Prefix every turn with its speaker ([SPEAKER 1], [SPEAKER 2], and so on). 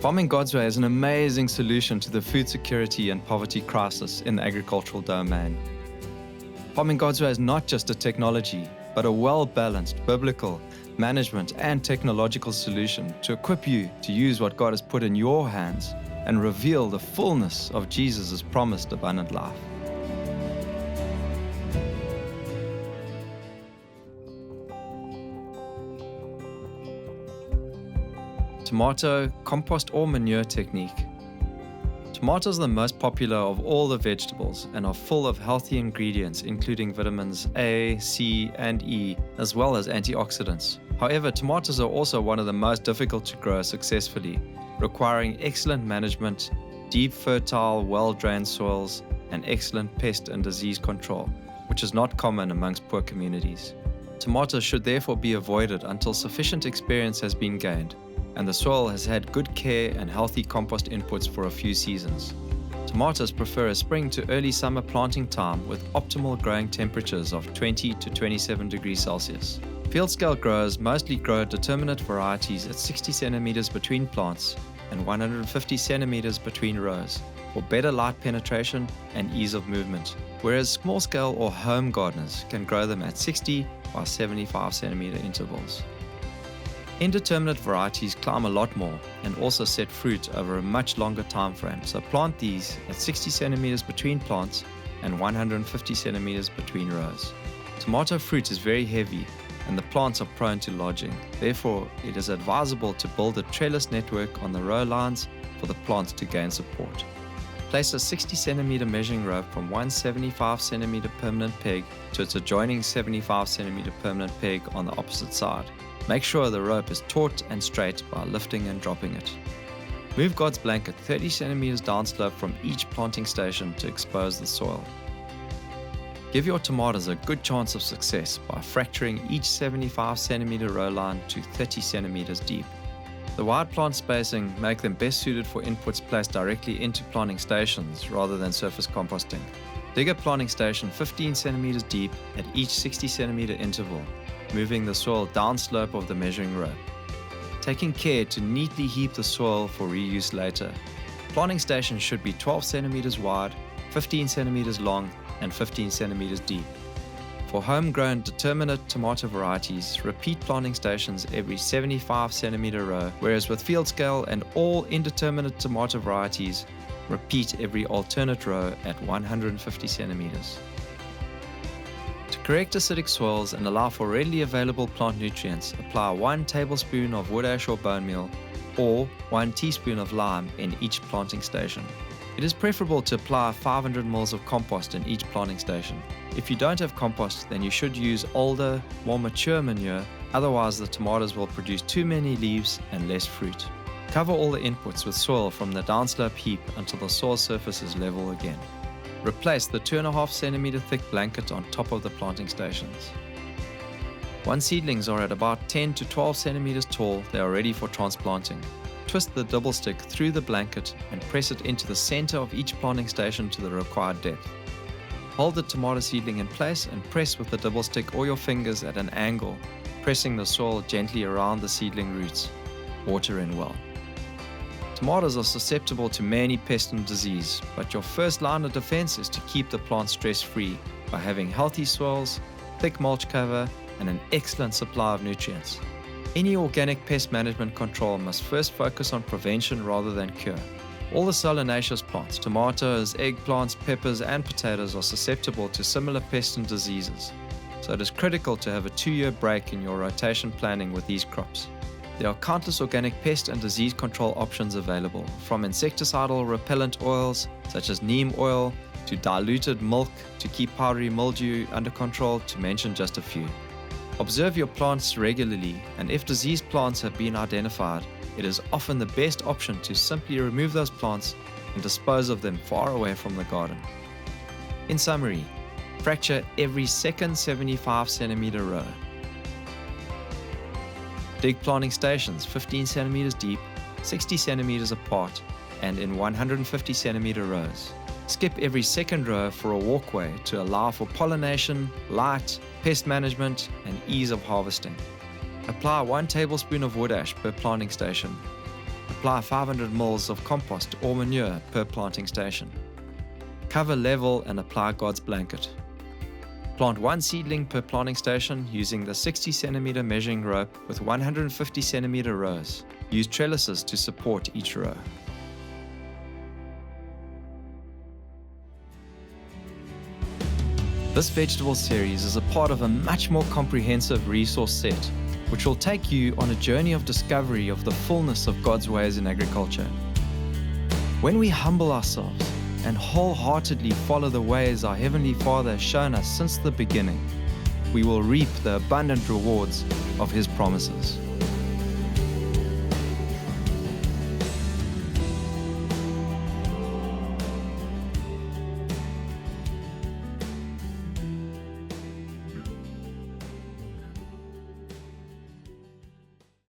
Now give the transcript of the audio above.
[SPEAKER 1] Farming God's Way is an amazing solution to the food security and poverty crisis in the agricultural domain. Farming God's Way is not just a technology, but a well-balanced biblical management and technological solution to equip you to use what God has put in your hands and reveal the fullness of Jesus' promised abundant life. Tomato, compost or manure technique. Tomatoes are the most popular of all the vegetables and are full of healthy ingredients including vitamins A, C, and E, as well as antioxidants. However, tomatoes are also one of the most difficult to grow successfully, requiring excellent management, deep, fertile, well-drained soils, and excellent pest and disease control, which is not common amongst poor communities. Tomatoes should therefore be avoided until sufficient experience has been gained and the soil has had good care and healthy compost inputs for a few seasons. Tomatoes prefer a spring to early summer planting time with optimal growing temperatures of 20 to 27 degrees Celsius. Field scale growers mostly grow determinate varieties at 60 centimeters between plants and 150 centimeters between rows for better light penetration and ease of movement, whereas small scale or home gardeners can grow them at 60 by 75 centimeter intervals. Indeterminate varieties climb a lot more and also set fruit over a much longer time frame, so plant these at 60 centimeters between plants and 150 centimeters between rows. Tomato fruit is very heavy and the plants are prone to lodging. Therefore, it is advisable to build a trellis network on the row lines for the plants to gain support. Place a 60 centimeter measuring rope from one 75 centimeter permanent peg to its adjoining 75 centimeter permanent peg on the opposite side. Make sure the rope is taut and straight by lifting and dropping it. Move God's blanket 30 centimeters downslope from each planting station to expose the soil. Give your tomatoes a good chance of success by fracturing each 75 centimeter row line to 30 centimeters deep. The wide plant spacing make them best suited for inputs placed directly into planting stations rather than surface composting. Dig a planting station 15 centimeters deep at each 60 centimeter interval, moving the soil downslope of the measuring rope, taking care to neatly heap the soil for reuse later. Planting stations should be 12 centimeters wide, 15 centimeters long, and 15 centimeters deep. For homegrown determinate tomato varieties, repeat planting stations every 75 centimeter row, whereas with field scale and all indeterminate tomato varieties, repeat every alternate row at 150 centimeters. To correct acidic soils and allow for readily available plant nutrients, apply 1 tablespoon of wood ash or bone meal or 1 teaspoon of lime in each planting station. It is preferable to apply 500 ml of compost in each planting station. If you don't have compost, then you should use older, more mature manure, otherwise the tomatoes will produce too many leaves and less fruit. Cover all the inputs with soil from the downslope heap until the soil surface is level again. Replace the 2.5 centimeter thick blanket on top of the planting stations. Once seedlings are at about 10 to 12 centimeters tall, they are ready for transplanting. Twist the double stick through the blanket and press it into the center of each planting station to the required depth. Hold the tomato seedling in place and press with the double stick or your fingers at an angle, pressing the soil gently around the seedling roots. Water in well. Tomatoes are susceptible to many pests and disease, but your first line of defense is to keep the plant stress-free by having healthy soils, thick mulch cover, and an excellent supply of nutrients. Any organic pest management control must first focus on prevention rather than cure. All the solanaceous plants, tomatoes, eggplants, peppers, and potatoes are susceptible to similar pests and diseases, so it is critical to have a 2-year break in your rotation planning with these crops. There are countless organic pest and disease control options available, from insecticidal repellent oils such as neem oil to diluted milk to keep powdery mildew under control, to mention just a few. Observe your plants regularly, and if diseased plants have been identified, it is often the best option to simply remove those plants and dispose of them far away from the garden. In summary, fracture every second 75 centimeter row. Dig planting stations 15 centimeters deep, 60 centimeters apart, and in 150 centimeter rows. Skip every second row for a walkway to allow for pollination, light, pest management, and ease of harvesting. Apply 1 tablespoon of wood ash per planting station. Apply 500 ml of compost or manure per planting station. Cover level and apply God's blanket. Plant 1 seedling per planting station using the 60 cm measuring rope with 150 cm rows. Use trellises to support each row. This vegetable series is a part of a much more comprehensive resource set, which will take you on a journey of discovery of the fullness of God's ways in agriculture. When we humble ourselves and wholeheartedly follow the ways our Heavenly Father has shown us since the beginning, we will reap the abundant rewards of His promises.